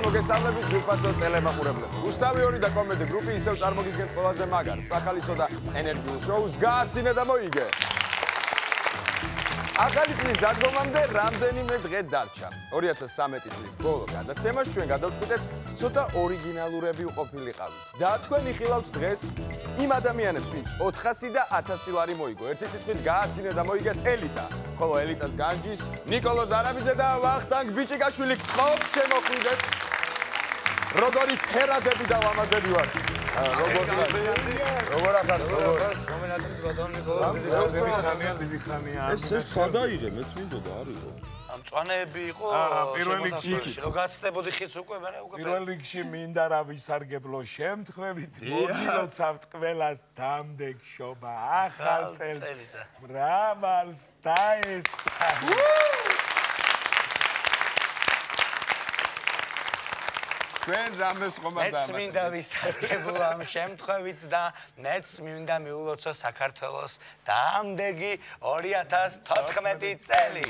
მოგესალმებით ძვირფასო ტელემაყურებლები. რუსთავი 2 და კომედი გრუპი ისევ წარმოგიდგენთ ყველაზე მაგარ, სახალისო და ენერგიულ შოუს გააცინე და მოიგე. ახალი წლის დადგომამდე რამდენიმე დღე დარჩა. 2013 წლის ბოლო გადაცემას ჩვენ გადავწყვიტეთ ცოტა ორიგინალურები ვყოფილიყავით. და თქვენ იხილავთ დღეს იმ ადამიანებს, ვინც 400 და 1000 ლარი მოიგო. ერთი სიტყვით გააცინე და მოიგეს ელიტა. ხოლო ელიტას განჯის ნიკოლო ზარაბიძე და ვახტანგ ბიჭიკაშვილი გყავთ შემოხვიდეთ. როგორი ფერადები და ლამაზები ვართ. როგორ ახარ? კომენატრის ბატონ ნიკოლო დიდი ხანია. ეს სადაიღე, მეც მინდოდა არისო. ამ წვანეები იყო პირველ რიგში. რომ გაცდებოდი ხიც უკვე მე უკვე პირველ რიგში მინდა რა ვისარგებლო შემთხვევით მოგილოცავთ ყველას დამდეგ შობა ახალ წელს მრავალს დაესწრა. ჩვენ რამეს ხომ არ მეც მინდა ვისარგებლო ამ შემთხვევით და მეც მინდა მიულოცო საქართველოს დამდეგი 2014 წელი.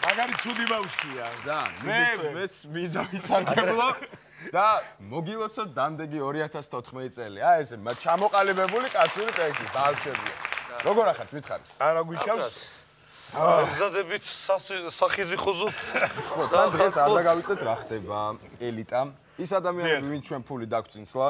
მაგარი ცუდი ბავშვია. მეც მინდა ვისარგებლო და მოგილოცო დამდეგი 2014 წელი. აი ესე ჩამოყალიბებული კაცური ტექსტი ბავშვებია. როგორ ახართ მითხარით? არა გვიშავს? ზადებით სახიზი ხუზუს. ხო, თან დღეს არ დაგავიწყდეთ რა ხდება ელიტამ. ის ადამიანები ვინც ჩვენ ფული დაგვწინსლა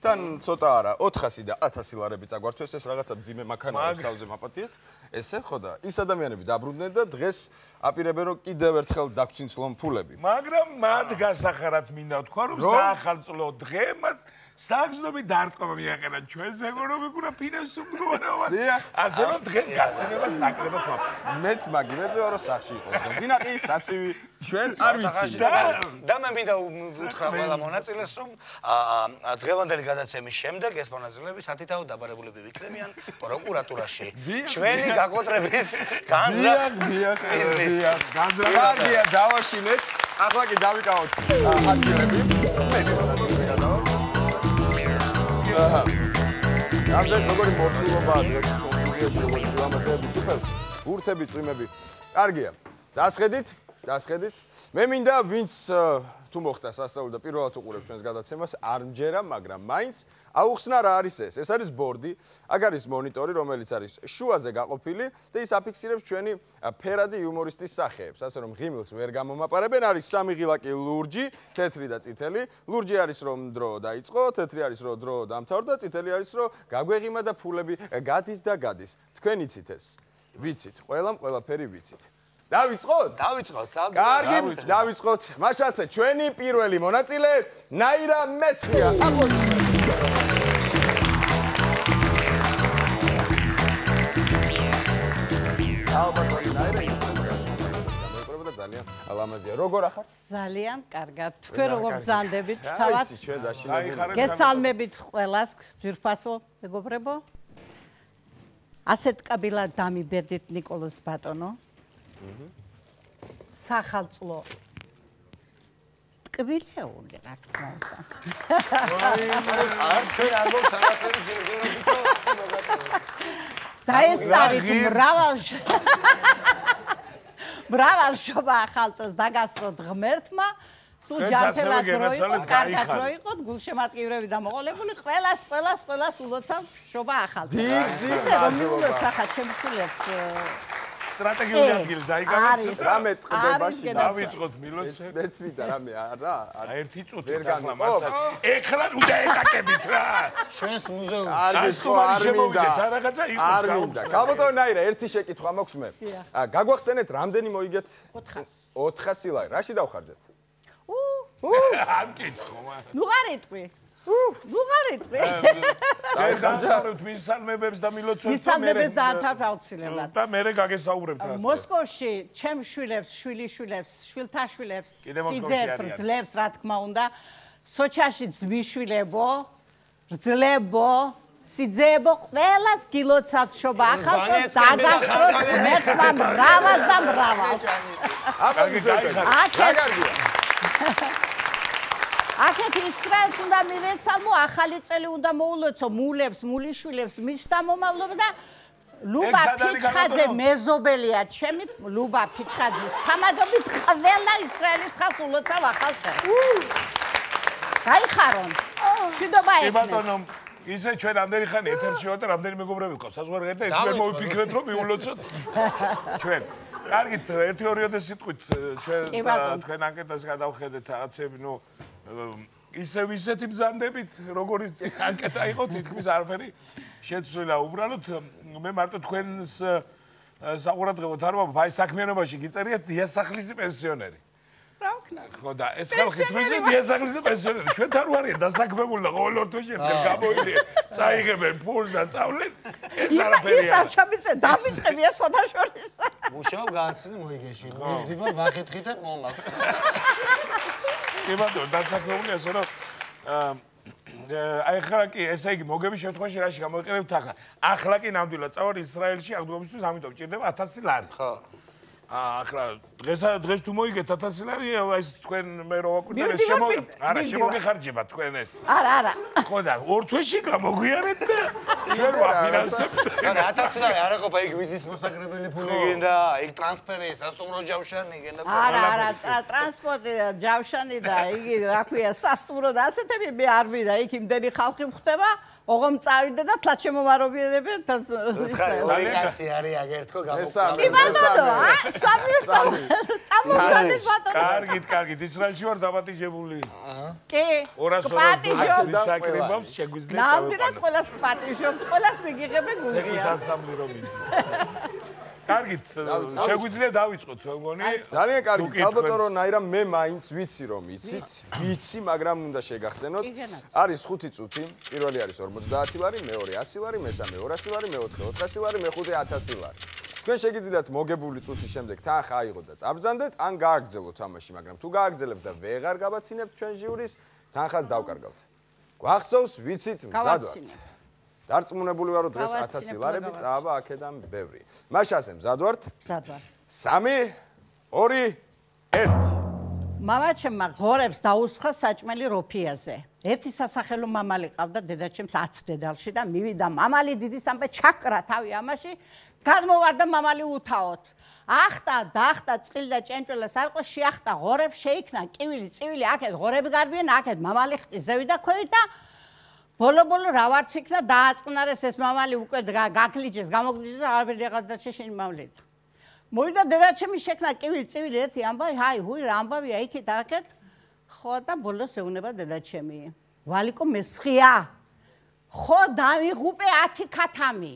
თან ცოტა არა 400 და 1000 ლარები წაგვართვეს ეს რაღაცა ძიმე მანქანაებს თავზე მაპატიეთ. ესე ხო და ის ადამიანები დაბრუნდნენ და დღეს აპირებენ რომ კიდევ ერთხელ დაგვწინსლონ ფულები. მაგრამ მათ გასახარად მინდა ვთქვა რომ სახელმწიფო დღემაც საგზნობი დარტყმა მიაყენა ჩვენს ეკონომიკურ ფინანსურ მდგომარეობას. ასე რომ დღეს გაცინებას ნაკლებად ვაფრთხილებ. მეც მაგინეზე ვარო სახში იყო. ზინაყი საცივი ჩვენ არ ვიცი. და მე მინდა უთხრა ყველა მონაწილეს რომ დღევანდელი გადაცემის შემდეგ ეს მონაწილეები სათითაოდ დაბარებულები ვიქნებიან პროკურატურაში. ჩვენი გაკოტრების განზრახვა დავაშინეთ. ახლა კი დავიკავოთ ადგილები. ამზე როგორი მორწილობაა დღეს კონფუზიაში როგორც ლამაზები სუფელს ბურთები წვიმები კარგია დასხედით მე მინდა ვინც თუ მოხდა სასწაული და პირველად უყურებს ჩვენს გადაცემას არ მჯერა მაგრამ მაინც აუხსნა რა არის ეს არის ბორდი აქ არის მონიტორი რომელიც არის შუაზე გაყოფილი და ის აფიქსირებს ჩვენი ფერადი იუმორისტის სახეებს ასე რომ ღიმილს ვერ გამომაპარებენ არის სამი ღილაკი ლურჯი თეთრი და წითელი ლურჯი არის რომ დრო დაიწყო თეთრი არის რომ დრო დამთავრდა წითელი არის რომ გაგვეღიმა და ფულები გადის და გადის თქვენ იცით ეს ვიცით ყველამ ყველაფერი ვიცით დავიწყოთ? კარგი, დავიწყოთ. მაშასე ჩვენი პირველი მონაწილე ნაირა მესხია. ალბათ ნაირა გამოკრება და ძალიან ლამაზია. როგორ ახარ? ძალიან კარგად. თქვენ როგორ ბრძანდებით თავად? აი, ჩვენ დაშინებული. გესალმებით ყველას, ძვირფასო მეგობრებო. ასეთ კაბილად დამიბერდით ნიკოლოს ბატონო. სახელმწიფო ტკბილეული რა თქმა უნდა. არ ჩვენ არ გვაქვს არაფერი ჯერჯერობით და ეს არის მრავალ შობა ახალწელს დაგასწროთ ღმერთმა სულ ჯანმრთელად როიყოთ გულშემატკივრები და მოყოლებული ყველას ულოცავ შობა ახალწელს. ახლა ჩემს სტრატეგიული ადგილი დაიგავით რამე ტყდებაში დავიწყოთ მილოცე მეც მინდა რამე არა ერთი წუთი ახლა მაცაც ეხლა უნდა ეკაკებით რა ჩვენს მუზეუმში ასტუმარი შემოვიდეს არ რაღაცა იყოს გაუხსნა გაბატონაირა ერთი შეკითხვა მაქვს მე გაგვახსენეთ რამდენი მოიგეთ 400 ლარი რაში დავხარჯეთ არ მკითხო ნუ გარეთყვი დაიხარჯავთ მისალმებებს და მილოცვებს და მე აუცილებლად და მე გაგესაუბრებთ რა მოსკოვში ჩემ შვილებს შვილთა შვილებს სიძებს რა თქმა უნდა სოჩაში ძმისშვილებო რძლებო სიძეებო ყველას გილოცავთ შობა ახალწელს დაგასწროთ ღმერთმა მრავალ და მრავალ აქეთ ისრაელს უნდა მივესალმო ახალი წელი უნდა მოულოცო მულებს მულიშვილებს მის შთამომავლობა და ლუბა ფიჩხაძე მეზობელია ჩემი ლუბა ფიჩხაძის თამადობით ყველა ისრაელის ხალხს ულოცავ ახალ წერს. გაიხარონ. შიდობა ეს. ბატონო ისე ჩვენ ამდენი ხანი ეთერში ვართ და რამდენი მეგობრები ყავს საზღვარგარეთ და ერთმანეთს მოვიფიქრეთ რომ მიულოცოთ ჩვენ. კარგით, 1-2 სიტყვით ჩვენ თქვენ ანკეტას გადავხედეთ რაღაცები, ნუ ისევ ისეთი მზანდებით, როგორც ანკეტა იყო, თითქმის არაფერი შეცვლილა. უბრალოდ მე მარტო თქვენს საყურადღებოდ არ ვამბობ, აი საქმიანობაში გიწერიათ დიასახლისი პენსიონერი. რა ვქნა? ხო და ეს ხალხი თვითონ დიასახლისი პენსიონერი, ჩვენთან არ არიან დასაქმებული და ყოველ ორ თვეში ერთგან გამოივლიან, წაიღებენ ფულს და წავლენ. ეს არაფერია. ის აღშაბიცე დამიწყებია სხვადასხვაშორის. მუშაობ გააცნე მოიგეში. მივდივარ ვახეთხი და მომაქვს. კი ბატონო, დასაქმებული ასე რომ აი ხლა კი ესე იგი მოგების შემთხვევაში რაში გამოიყენებთ ახლა? ახლა კი ნამდვილად წავარ ისრაელში აღდგომისთვის, ამიტომ ჭირდება 1000 ლარი. ხო. ახლა დღეს თუ მოიგეთ 1000 ლარი, ეს თქვენ მე რო ვაკვირდეთ, არა, შემოგეხარჯება თქვენ ეს. არა. ხო და ორ თვეში გამოგვიანეთ და ჩვენ ვაფინანსებთ. არა 1000 ლარი არ ეყოფა იქ ვიზის მოსაგრებელი ფული გინდა, იქ ტრანსფერი, სასტუმრო ჯავშანი გინდა. არა, ტრანსპორტი და ჯავშანი და იგი რა ქვია, სასტუმრო და ასეთები მე არ მინდა, იქ იმდენი ხალხი ხდება. ოღონდ წავიდე და თლად შემომარობიერები და ზოგადაცი არის აგერთო გამოგდა. კი ბატონო, სამი. კარგით, ისრაელში ვარ დაპატიჟებული. კი. 200 საქმეებს შეგვიძლია წავიყვანოთ. ნამდვილად ყველას პატიჟობთ, ყველას მიგიღებენ გულია. ცეკვის ანსამბლი რომ მიდის. კარგით, შეგვიძლია დავიწყოთ, მე მგონი. ძალიან კარგი, ალბათ რომ ნაირა მე მაინც ვიცი რომ ვიცი, მაგრამ უნდა შეგახსენოთ. არის 5 წუთი, პირველი არის 50 ლარი, მეორე 100 ლარი, მესამე 200 ლარი, მეოთხე 400 ლარი, მეხუთე 1000 ლარი. თქვენ შეგიძლიათ მოგებული წუთის შემდეგ თანხა აიღოთ და წაბრძანდეთ, ან გააგრძელოთ თამაში, მაგრამ თუ გააგრძელებთ და ვეღარ გავაცინებთ ჩვენ ჟიურის, თანხას დავკარგავთ. გვახსოვს, ვიცით, მზად ვართ. დარწმუნებული ვარ, რომ დღეს 1000 ლარები წავა აქედან ბევრი. მაშასე მზად ვართ? მზად ვარ. 3, 2, 1. მამაჩემმა ღორებს დაუსხა საჭმელი როფიაზე. ერთი სასახელო მამალი ყავდა დედაჩემს 10 დედალში და მივიდა მამალი დიდი სამბე ჩაკრა თავი ამაში, გადმოვარდა მამალი უთაოთ. ახტა, დახტა, წყილი და ჭენჭველას არ ყო, შეახტა ღორებს, შეიქნა კივილი, წივილი, აქეთ ღორები გარბიან, აქეთ მამალი ხტი ზევი და ქვევით და ბოლო-ბოლო რა ვარც იქნა დააწყნარეს ეს მამალი უკვე გაკლიჯეს, გამოგლიჯეს და არაფერი აღარ და შეშინი მამლით. მოვიდა დედაჩემი შექმნა კივილი, წივილი ერთი ამბავი, ჰაი, ჰუი, რა ამბავია იქით, აქეთ. ხო და ბოლოს ეუნება დედაჩემი. ვალიკო მესხია. ხო დამიღუპე 10 ქათამი.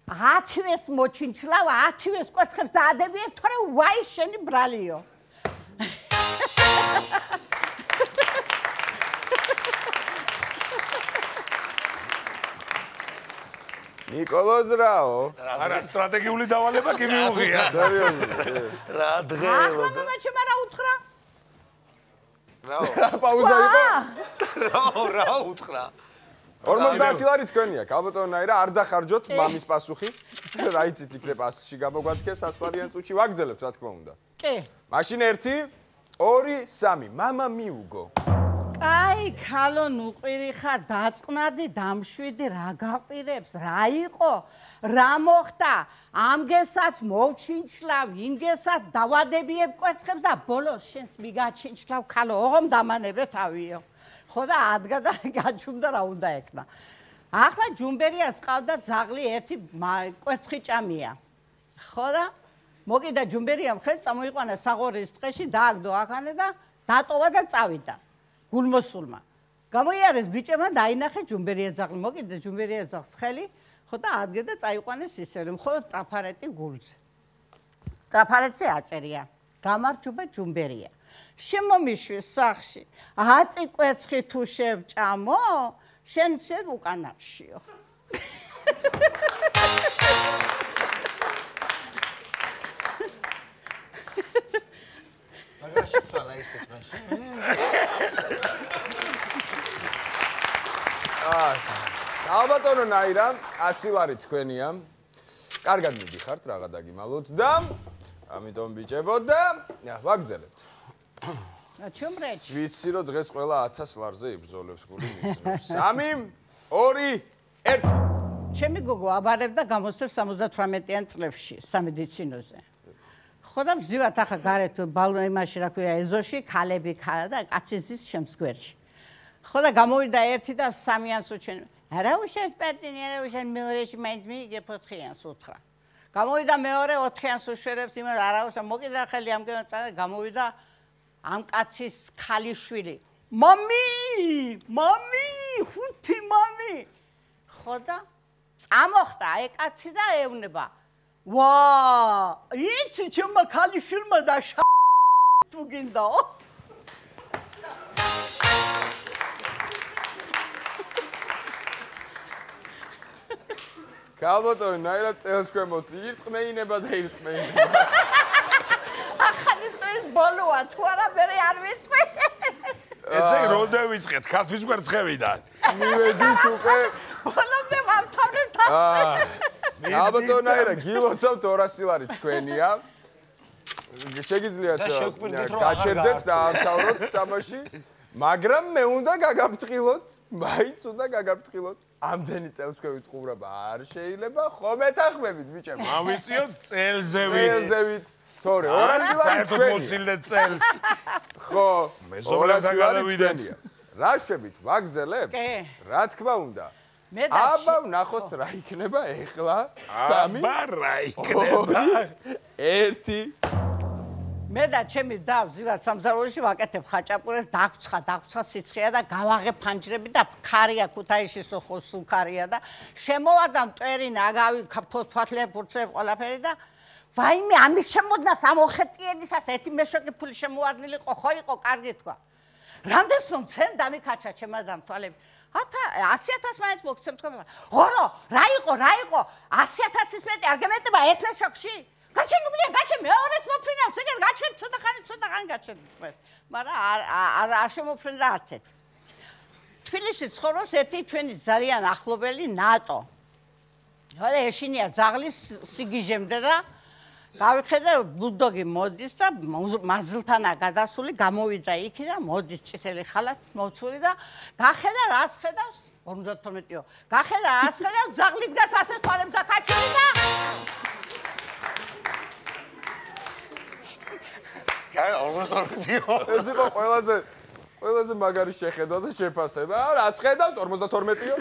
10-ვეს მოჩინჩლავ, 10-ვეს კვეცხებს დაადებიებ, თორე ვაი შენი ბრალიო. ნიკოლოზ რაო? არა, სტრატეგიული დავალება კი მიუღია. სერიოზულად. რა დღეელო და მამაჩემმა რა უთხრა? რაო? პაუზა იყო? რა უთხრა? 50 ლარი თქვენია, ალბათონაირა არ დახარჯოთ მამის პასუხი. რა იცით იქნებ ასში გამოგვათქეს 100 ლარიან წუთში ვაგრძელებთ, რა თქმა უნდა. კი. მაშინ 1, 2, 3. მამა მიუგო. აი, ქალონ უყვირი ხარ, დაწყნარდი, დამშვიდი, რა გაყვირებს, რა იყო? რა მოხდა? ამგესაც მოვჩინჩლავ, ინგესაც დავადებიებ კვერცხებს და ბოლოს შენს მიგაჩინჩლავ, ქალო, ოღონდ დამანებე თავიო. ხო და ადგა და გაჩუმდა რა უნდა ეკნა. ახლა ჯუმბერიას ყავდა ძაღლი ერთი კვერცხი ჭამია. ხო და მოკიდა ჯუმბერიამ ხელი წამოიყვანა საღორის ტყეში, დააგდო აქანე და დატოვა და წავიდა. გულმოსულმა. გამოიარეს ბიჭებმა დაინახე ჯუმბერია ძაღლი, მოკიდა ჯუმბერია ძაღლს ხელი, ხო და ადგე და წაიყვანეს ისევ, მხოლოდ ტრაფარეტი გულზე. ტრაფარეტზე აწერია: გამარჯობა ჯუმბერია. შემომიშვი სახში. 10 კვერცხი თუ შევჭამო, შენ შენ უკანაშიო. მაგრამ შეცვალა ისეთ მაშინ. ალბათონო ნაირა 100 ლარი თქვენია. კარგად მიდიხართ, რაღა დაგიმალოთ და ამიტომ ბიჭებო და ვაგზელებთ. ჩუმრეთ. ვიცი რომ დღეს ყველა 1000 ლარზე იბრძოლებს გული მიწრებს. 3, 2, 1. ჩემი გოგო აბარებდა გამოსცემს 78-იან წლებში სამედიცინოზე. ხო და ვზივათ ახლა გარეთ იმაში რა ქვია ეზოში ქალები და კაცი ზის ჩემს გვერდში. ხო და გამოვიდა ერთი და 3-იანს უჩვენ. არა უშავს პარტინი, არა უშავს მეორეში მაინც მიიგე 4-იანს უთხრა. გამოვიდა მეორე 4-იანს უშვერებს იმას არა უშავს მოკიდა ხელი ამგენად გამოვიდა ამ კაცის ქალიშვილი. მამი, 5 მამი. ხო და წამოხდა აი კაცი და ეუბნება. ვა, იცი ჩემმა ქალიშვილმა და თუ გინდაო? ქალბატონი, ნაირად წელს ქვემოთ ირტყმეინება და ირტყმეინება. ახალი წლის ბოლოა, თუ არა მე არ ვიტყვი. ესე როდე ვიწყეთ ქალთვის გვერდცხევიდან? მივედით უკვე. ბოლომდე ვამთავრებ თავს. ქალბატონი, ნაირად გილოცავთ 200 ლარი თქვენია. შეგიძლიათ გაჩერდეთ და ამთავროთ თამაში. მაგრამ მე უნდა გაგაფრთხილოთ, მაინც უნდა გაგაფრთხილოთ. ამდენი წელს ქვევით ყურება არ შეიძლება, ხომ ეთახმებით ბიჭებო? ავიწიოთ წელზევით. წელზევით. თორე 200 ლარი თქვენია. მოცილდეთ წელს. ხო, მეზობლებთან გადავიდეთ. რა შვებით, ვაგზელებ? რა თქმა უნდა. აბა ვნახოთ რა იქნება ეხლა 3. აბა რა იქნება? 1. მე და ჩემი და ვზივარ სამზარეულოში ვაკეთებ ხაჭაპურებს, დაგვრცხა სიცხეა და გავაღებ ფანჯრები და ქარია ქუთაისში სულ ქარია და შემოვარდა მტვერი ნაგავი ფოთლე ფურცე ყველაფერი და ვაიმე ამის შემოდნას ამ ოხეტიენისას ერთი მეშვეყი ფული შემოვარდნილი ხო იყო კარგი თქვა. რამდენს რომ ცენ დამიკაჩა ჩემადამ თვალები. 100,000 მაინც მოგცემ თქვა. ღორო, რა იყო? 100,000-ის მეტი არ გემეტება ერთ შოქში? გაჩენ უგდია, გაჩენ მეორეს მოფრინავს, ეგერ გაჩენ ცოტა ხანი გაჩენ თქვენ. მაგრამ არ შემოფრინდა არც ერთ. თბილისში ცხოვრობს ერთი ჩვენი ძალიან ახლობელი ნატო. ხოდა ეშინია ძაღლის სიგიჟემდე და გავიხედე ბულდოგი მოდის და მაზლთანა გადასული გამოვიდა იქი და მოდის წითელი ხალათი მოცული და გახედა რას ხედავს 52-იო. გახედა რას ხედავს ძაღლი დგას ასე თვალებთან კაჩული და ეს იყო ყველაზე მაგარი შეხედვა და შეფასება. რას ხედავს 52-იო?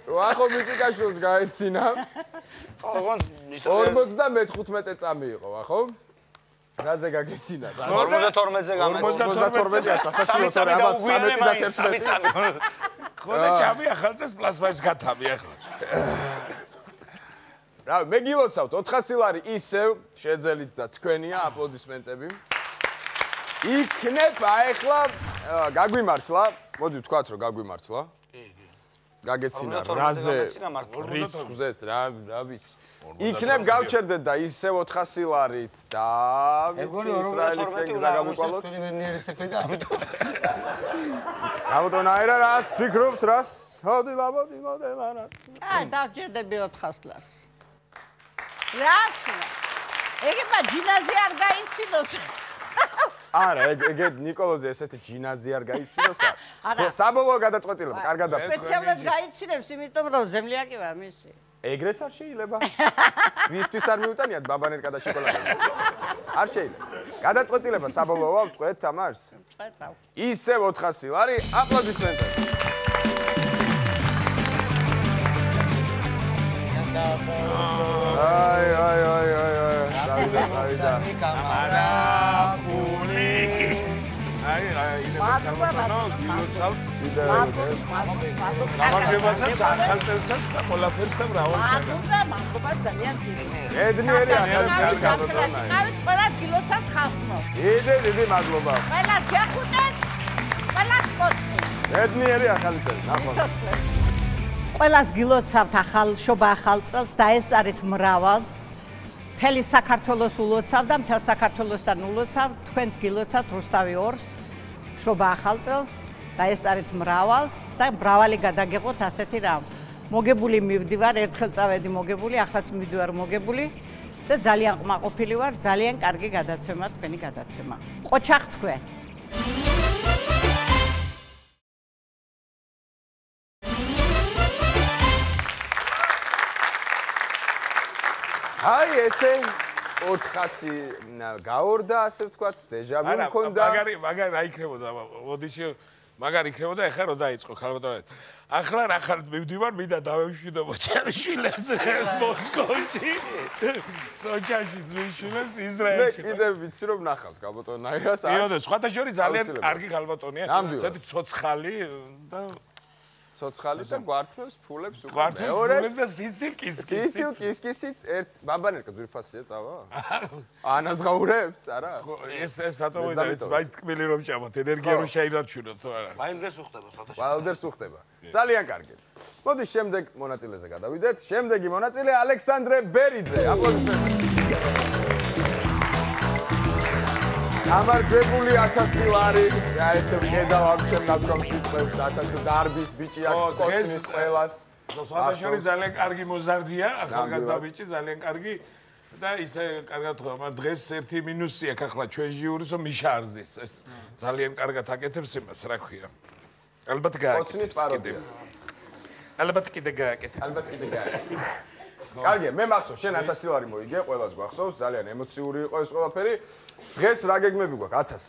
ვახო მიწიკაშვილს გაეცინა. 55 წამი იყო, ხო? რაზე გაგეცინა? 52-ზე გამეცინა. 52-ია სასაცილო თორე ამათ 13 და 11. ხო და ჭამი ახალ წელს პლასმასის გათამი ახლა. რა, მე გილოცავთ 400 ლარი ისევ შეძელით და თქვენია აპლოდისმენტები. იქნებ აეხლა გაგვიმართლა, მოდი ვთქვათ რომ გაგვიმართლა. გაგეცინა რაზე რიცხვზეთ რა ვიცი. იქნებ გავჩერდეთ და ისევ 400 ლარით და ვიცი ისრაელის გეგზა გამიყოლოთ. აბდონაირა რას ფიქრობთ რას? ჰოდილა. აი დავჭერდები 400 ლარს. რა თქმა. ეგება ჯინაზე არ გაიცინოს. არა, ეგ ნიკოლოზი ესეთი ჯინაზი არ გაიცინოსა. საბოლოო გადაწყვეტილება, კარგად და სპეციალურად გაიცინებს, იმიტომ რომ ზემლიაკი ვარ მისი. ეგრეც არ შეიძლება. ვისთვის არ მიუტანიათ ბაბანერკა და შოკოლადი. არ შეიძლება. გადაწყვეტილება საბოლოოა, ვწყვეთ თამარს. ვწყვეტავ. ისევ 400 ლარი, აპლოდისმენტები. აი. არა, ფული. აი, გილოცავთ. გამარჯვებასაც, ახალ წელსაც და ყველაფერს და მრავალს. მადლობა ძალიან დიდი. ედნიერი ახალი გამოტონა. ავით ყველას გილოცავთ ხალხო. დიდი მადლობა. ყველას გეხუტეთ. ყველას კოცნი. ედნიერი ახალი წელი. ნახოთ. ყველას გილოცავთ ახალშობა ახალ წელს და ესწარით მრავალს. მთელი საქართველოს ულოცავ და მთელ საქართველოსთან ულოცავ, თქვენც გილოცავთ რუსთავი 2-ს, შობა ახალ წელს და ესწარით მრავალს და მრავალი გადაგეყოთ ასეთი რამ. მოგებული მივდივარ, ერთხელ წავედი მოგებული, ახლაც მივდივარ მოგებული და ძალიან ყმაყოფილი ვარ, ძალიან კარგი გადაცემა თქვენი გადაცემა. ყოჩახ თქვენ. აი ესე 400 გაორდა, ასე ვთქვათ, დეჟავუ მქონდა. მაგარი რა იქნებოდა, ოდიში მაგარი იქნებოდა, ეხლა რო დაიწყო ქალბატონეთ. ახლა რა ხარ მივდივარ, მინდა დავემშვიდობო ჩემ შვილებს მოსკოვში. სოჩაში ძვიშვილებს ისრაელში. მე კიდევ ვიცი რომ ნახავთ ქალბატონ ნაირას. იოდა, სხვათა შორის ძალიან კარგი ქალბატონია. ესეთი ცოცხალი და ცოცხალი და გვართმევს ფულებს უკვე. გვართმევს ფულებს და სიცილკისკისით. სიცილკისკისით ერთ ბაბანერკა ძვირფასია წავა? ანაზღაურებს, არა? ეს რატომ მოიდა, ეს მაინც თქმელი რომ ჭამოთ, ენერგია რომ შეინარჩუნოთ, თუ არა? ვაილდერს უხდება სხვათა შორის. ვაილდერს უხდება. ძალიან კარგი. მოდი შემდეგ მონაწილეზე გადავიდეთ. შემდეგი მონაწილე ალექსანდრე ბერიძე. აპლოდისმენტები. გამარჯვებული 1000 ლარი. და ესე ვხედავ ამ ჩემ ნათქვამში წევს 1000 დარბის ბიჭი აქ კოცნის ყველას. სხვათა შორის ძალიან კარგი მოზარდია, ახალგაზრდა ბიჭი, ძალიან კარგი. და ისე კარგად ხო, მაგრამ დღეს ერთი მინუსი აქვს ახლა ჩვენ ჟიურის რომ მიშარზის. ეს ძალიან კარგად აკეთებს იმას, რა ქვია. ალბათ გააკეთებს. კოცნის პაროდია. ალბათ კიდე გააკეთებს. ალბათ კიდე გააკეთებს. კარგია, მე მახსოვს, შენ 1000 ლარი მოიგე, ყველას გვახსოვს, ძალიან ემოციური იყო ეს ყველაფერი. დღეს რა გეგმები გვაქვს 1000?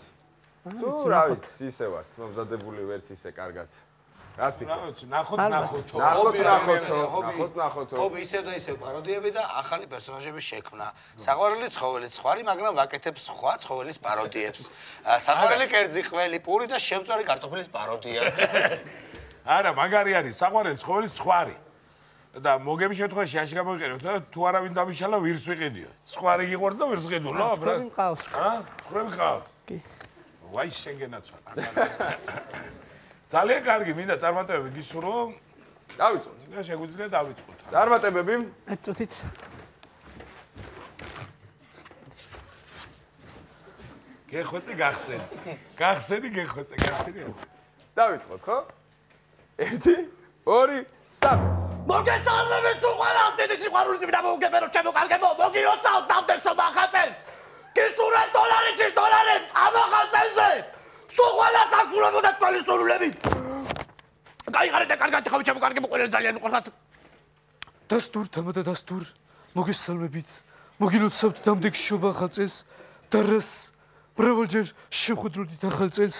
თუ რა ვიცი, ისე ვართ, მომზადებული ვერც ისე კარგად. რას ფიქრობ? რა ვიცი, ნახოთ. ხობი ისევ და ისევ პაროდიები და ახალი პერსონაჟების შექმნა. საყვარელი ცხოველი ცხვარი, მაგრამ ვაკეთებ სხვა ცხოველის პაროდიებს. საყვარელი კერძი ყველი, პური და შემწვარი კარტოფილის პაროდია. არა, მაგარი არის, საყვარელი ცხოველი ცხვარი. და მოგების შემთხვევაში აში გამოიყენებთ და თუ არავინ დამიშალა ვირს ვიყიდიო. ცხვარი გიყვარს და ვირს ყიდულო, ბრა. ცხვარი მყავს. ცხვარი მყავს. კი. ვაი შენგენაცვა. ძალიან კარგი, მინდა წარმატებები გისურვო. დავიწყოთ. და შეგვიძლია დავიწყოთ. წარმატებები. ერთ წუთით. გეხვეწე გახსენი. გახსენი გეხვეწე, გახსენი ასე. დავიწყოთ, ხო? 1 2 3 მოგესალმებით თუ ყველას დიდი სიყვარულით მინდა მოგებერო ჩემო კარგებო მოგილოცავ დამდეგსო ახალწელს გისურვებთ $10 ამ ახალწელზე სულ ყველას აღსრულებოდა თქვენი სურვილები გაიღარეთ და კარგად ხავით ჩემო კარგებო ყველა ძალიან მიყვართ დასტურ თამადა დასტურ მოგესალმებით მოგილოცავთ დამდეგსო ახალწელს და რას მრავალჯერ შეხვედროდით ახალწელს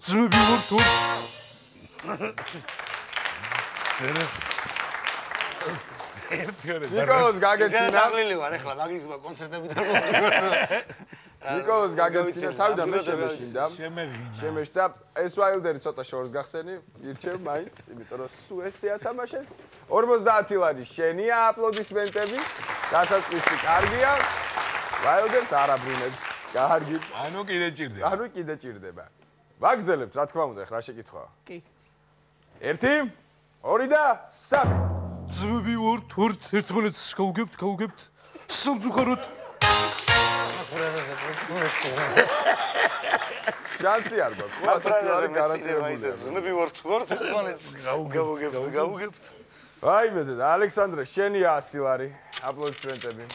ძმები ვართ დერეს ნიკოლოზ გაგეცინა დაღლილი ვარ ახლა მაგის კონცერტები და მოვიდოდი. ნიკოლოზ გაგეცინა თავიდან მე შემეშინდა. შემეშდა ეს ვაილდერი ცოტა შორს გახსენი, ირჩევ მაინც, იმიტომ რომ სულ ესე ათამაშეს. 50 ლარი შენია, აპლოდისმენტები. დასაწყისი კარგია. ვაილდერს არ აბრუნებს. კარგი. ანუ კიდე ჭირდება. ანუ კიდე ჭირდება. ვაგრძელებთ, რა თქმა უნდა, ახლა შეკითხვა. კი. 1 2 და 3 ძმები ვართ ერთმანეთს გავუგებთ სამწუხაროდ შანსი არ გვაქვს ხო 1000 ლარი გარანტირებულია ძმები ვართ ერთმანეთს გავუგებთ ვაიმე და ალექსანდრე შენია 100 ლარი აპლოდისმენტები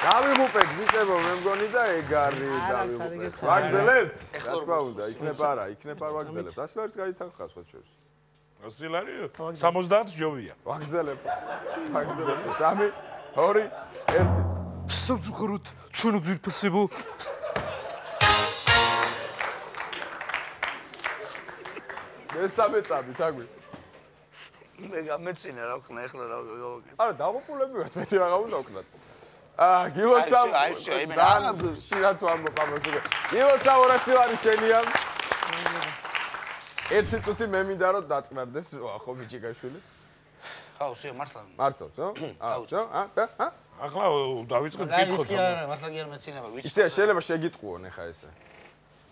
დავიღუპეთ ბიჭებო მე მგონი და ეგარი დავიღუპეთ ვაგრძელებთ რა თქმა უნდა იქნება არა იქნება ვაგრძელებთ 100 ლარის გაითანხა სხვა შორის 100 ლარი 70 ჯობია. ვაგრძელებ. 3 2 1 სამწუხაროდ ჩვენო ძვირფასებო მესამე წამი თაგვი. მე გამეცინა რა ვქნა ეხლა რა გავაკეთე. არა დაღუპულები ვართ მე რა უნდა ვქნათ. გილოცავ ძალიან შირა თუ ამბობ ამას უკვე. გილოცავ 200 ლარი შენია. ერთი წუთი მე მინდა რომ დაწყნარდეს ხო ბიჭიკაშვილი. ხო, სიო მართლა. მართლაც, ხო? ხო, ახლა დავიწყოთ კითხოთ. კი არა, მართლა კი არ მეცინება, ვიცი. იცი, შეიძლება შეგიტყუონ ახლა ესე.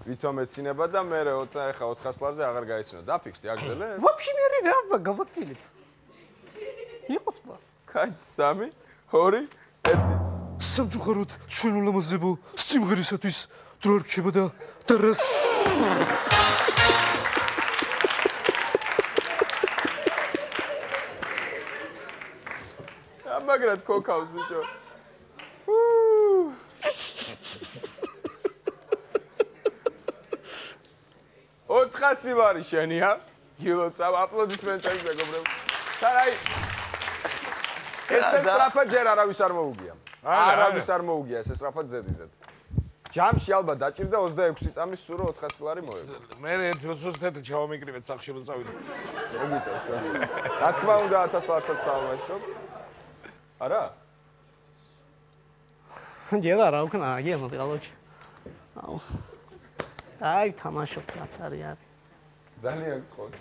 ვითომ მეცინება და მე ახლა 400 ლარზე აღარ გაიცნო. დაფიქსდი, აგზელე? ვაფშე მე რა გავაქტილებ. იყო თქო. კაი, 3 2 1 სამწუხაროდ ჩვენ ულამაზებო სიმღერისათვის დრო არ გრჩება და რას მაგრად ქოქავს ბიჭო. 400 ლარი შენია. გილოცავ აპლოდისმენტები მეგობრებო. სარაი. ესე სწრაფად ჯერ არავის არ მოუგია. არავის არ მოუგია ესე სწრაფად ზედიზედ. ჯამში ალბათ დაჭირდა 26 წამის სურო 400 ლარი მოიგო. მე ერთ 20 ჩავამიკრივეთ სახში რომ წავიდე. მოგიწევს რა. რა თქმა უნდა 1000 ლარსაც დავამაშობ. არა? დიახ, რა უკნა, აგია მოგალოჩი. აუ. აი, თამაშობ რაც არის. ძალიან გთხოვთ.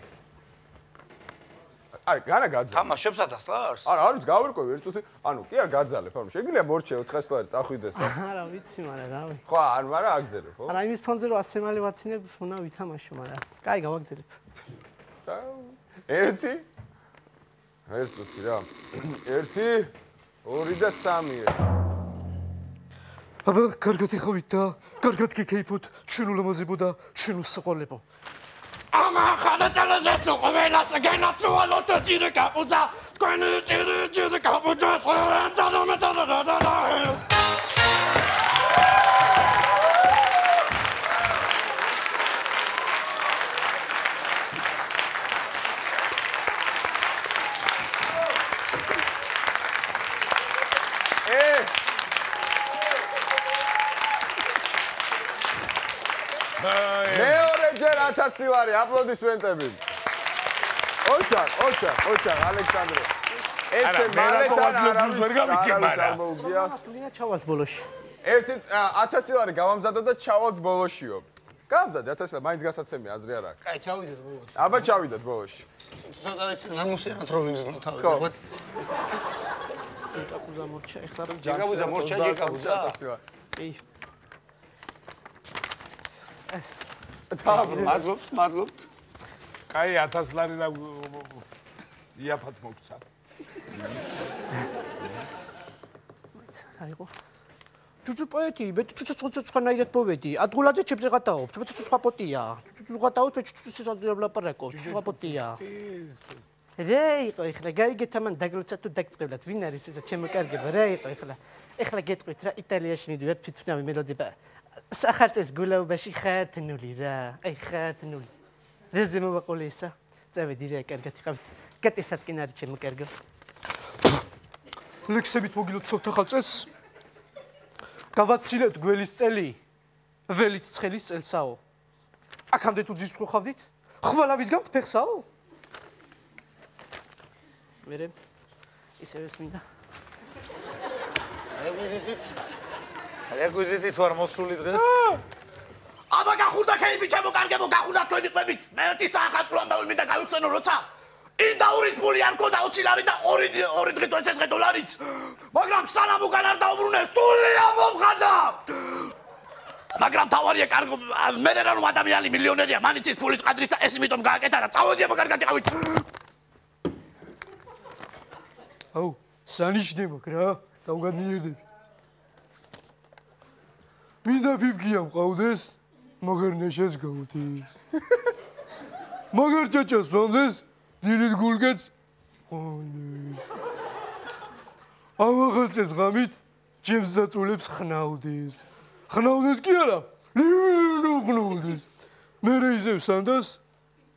აი, განა გაძალე. თამაშობს 1000 ლარს? არა, არ ვიცი, გავირკვევი ერთ წუთი. ანუ კი არ გაძალებ, ანუ შეგიძლია მორჩე 400 ლარი წახვიდეს. არა, ვიცი, მაგრამ რავი. ხო, არ, მაგრამ აგძელებ, ხო? არა, იმის ფონზე რომ 100 მალი ვაცინებ, უნდა ვითამაშო, მაგრამ. კაი, გავაგზელებ. ერთი? ერთ წუთი რა. 1, 2 და 3. აბა, კარგად იხავით და კარგად გიქეიფოთ, ჩვენ ულამაზებოდა, ჩვენ უსაყვალებო. ამა ხანაწელზე ყველას გენაცვალოთ ჭირი კაპუძა თქვენი ჭირი კაპუძა ჯერ 1000 ლარი, აპლოდისმენტები. ოჩარ, ალექსანდრე. ესე მალეთან არავის ვერ გამიგებარა. სტუდია ჩავალთ ბოლოში. 1000 ლარი გავამზადო და ჩავალთ ბოლოშიო. გამზადე 1000 ლარი, მაინც გასაცემი აზრი არ აქვს. კაი, ჩავიდეთ ბოლოში. აბა ჩავიდეთ ბოლოში. ცოტა ნამუსიანად რო ვიგზნო თავი, რაღაც. ჯეკაბუძა მორჩა, ეხლა რომ ჯეკაბუძა მორჩა, ჯეკაბუძა. კი. ეს მადლობ. კაი 1000 ლარი და იაფად მოგცა. რა იყო? ჯუჯუ პოეტი, მე ჩუჩუჩუჩუ ცხანაირად მოვედი. ადღულაძე ჩემზე გადააობს, მე სხვა პოტია. ჯუჯუ გადააობს, მე ჩუჩუჩუჩუ ლაპარაკო, სხვა პოტია. რა იყო ეხლა გაიგეთ ამან დაგლოცათ თუ დაგწყევლათ, ვინ არის ესა ჩემო კარგება, რა იყო ეხლა? ეხლა გეტყვით რა იტალიაში მიდივართ ფიტფნავი მელოდება. სახალწეს გულაობაში ხართნული რა, აი ხართნული. რაზე მოვაყოლე ისა? წავედი რა, კარგად იყავით. გატესატკენ არის ჩემო კარგო. ლექსებით მოგილოცავთ ახალწეს. გავაცილეთ გველის წელი. ველით ცხელის წელსაო. აქამდე თუ ძის ხავდით? ხვალავით გამთ ფეხსაო? მერე ისევ ეს მინდა. რეგუზიტი თუ არ მოსული დღეს? აბა გახურდა ქეიფი ჩემო კარგებო, გახურდა თქვენი ყმებით. მე ერთი საახალწლო ამბავი მინდა გავიხსენო, როცა ინდაურის ფული არ მქონდა 20 ლარი და 2 დღით ეცეცხე დოლარიც. მაგრამ სანამ უკან არ დაუბრუნე, სული ამომხადა. მაგრამ თავარია კარგო, მე რა რომ ადამიანი მილიონერია, მან იცის ფულის ყადრის და ეს იმიტომ გააკეთა და წავედი აბა კარგად იყავით. აუ, სანიშნე მაქვს რა, გავგადნიერდები. მინდა ფიფქია მყავდეს, მაგარ ნეშას გავუდის. მაგარ ჭაჭას ვამდეს, დილით გულგეც ხონდეს. ამახალწეს ღამით, ჩემს საწულებს ხნავდეს. ხნავდეს კი არა, ხნავდეს. მერე ისევ სანდას,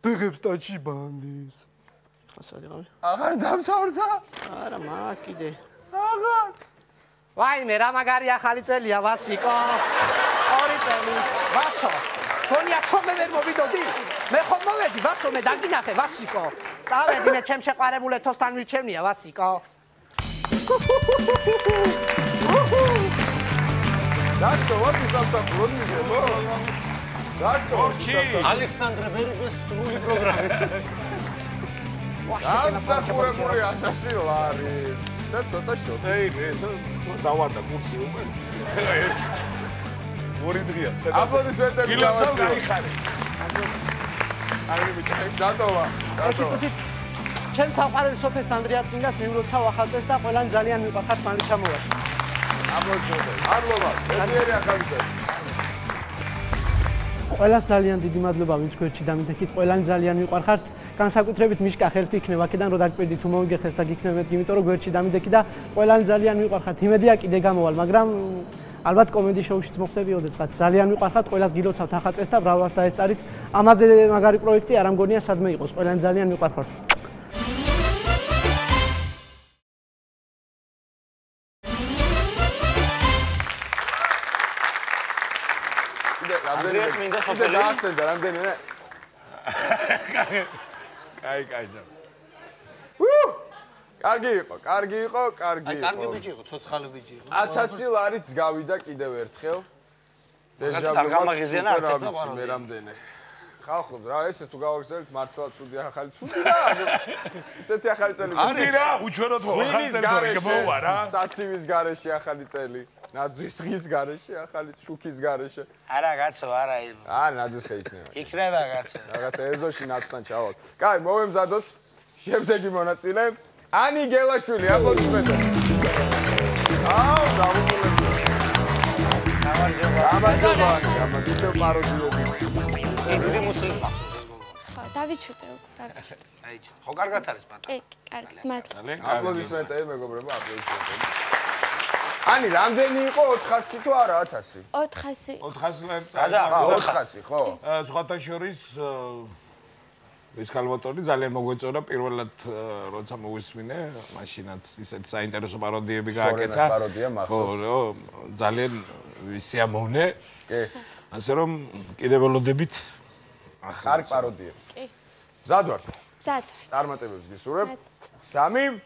ფეხებს ტაჩი ბანდეს. ხასადი ღამი? აღარ დამთავრდა? არა, მაგ კიდე. აღარ. ვაიმე, რა მაგარი ახალი წელია, ვასიკო. 2 წელი. ვასო. გონია თომე ვერ მოვიდოდი? მე ხომ მოვედი, ვასო, მე დაგინახე, ვასიკო. წავედი მე ჩემ შეყვარებულ ეთოსთან მირჩევნია, ვასიკო. დაკტო, ვაფი სამსახუროდ მიზებო? დაკტო, ალექსანდრე ბერიძეს სრული პროგრამით. სამსახურებული 1000 ლარი. და ცოტა შოთი. ეს დავარდა კურსი უკვე. 2 დღეა სედა. აპლოდისმენტები გილოცავ გაიხარე. აი ბიჭი, დატოვა. ჩემს საყვარელ სოფეს ანდრია წმინდას მიულოცავ ახალწეს და ყველანი ძალიან მიყვარხართ მალე ჩამოვარდ. აპლოდისმენტები. მადლობა. მედიერი ახალი წელი. ყველას ძალიან დიდი მადლობა ვინც გვერდში დამიდექით. ყველანი ძალიან მიყვარხართ. განსაკუთრებით მიშკა ხელთ იქნება აქედან რომ დაგკვირდით თუ მოვიგეხეს და გიქნებ მეთქი, იმიტომ რომ გვერდში დამიდექი და ყველანი ძალიან მიყვარხართ. იმედია კიდე გამოვალ, მაგრამ ალბათ კომედი შოუშიც მოხდები ოდესღაც. ძალიან მიყვარხართ, ყველას გილოცავთ ახალწეს და ბრავლას დაესწარით. ამაზე მაგარი პროექტი არ ამგონია სადმე იყოს. ყველანი ძალიან მიყვარხართ. წმინდა სოფელი. დაახსენდა რამდენიმე. კაი, ჯან. კარგი იყო. აი, კარგი ბიჭი იყო, ცოცხალი ბიჭი იყო. 1000 ლარიც გავიდა კიდევ ერთხელ. არ გამაღიზიანა არც ერთმა პაროდია. მე რამდენი. ხალხო, რა ესე თუ გავაგზავნით მართლა ცუდი ახალი ცუდი რა. ესეთი ახალი წელი. არის რა, უჩვენოთ ახალი წელი მოვა რა. საცივის გარეშე ახალი წელი. ნაძვის ღის გარეშე, ახალი შუქის გარეშე. არა, კაცო, არა. ნაძვის ხე იქნება. იქნება, კაცო. რაღაცა ეზოში ნაცთან ჩავალ. კაი, მოვემზადოთ. შემდეგი მონაწილე. ანი გელაშვილი, აპლოდისმენტები. აუ, დავუყურებთ. გამარჯობა. გამარჯობა, პაროდიები. დიდი მუცლის მახსოვს ეს გოგო. ხო, დავიჩუტე. აი, ხო, კარგად არის ბატონო. კი, კარგი, მადლობა. აპლოდისმენტები, მეგობრებო, აპლოდისმენტები. ანი, რამდენი იყო 400 თუ არა 1000? 400. 400 ლარი. 400, ხო? სხვათა შორის ეს კალვატორი ძალიან მოგვეწონა პირველად როცა მოვისმინე, მაშინაც ისეთ საინტერესო პაროდიები გააკეთა. ხო, ძალიან სიამოვნე. კი. ასე რომ კიდევ ველოდებით კარგ პაროდიებს. კი. მზად ვართ. მზად. წარმატებებს გისურვებ. 3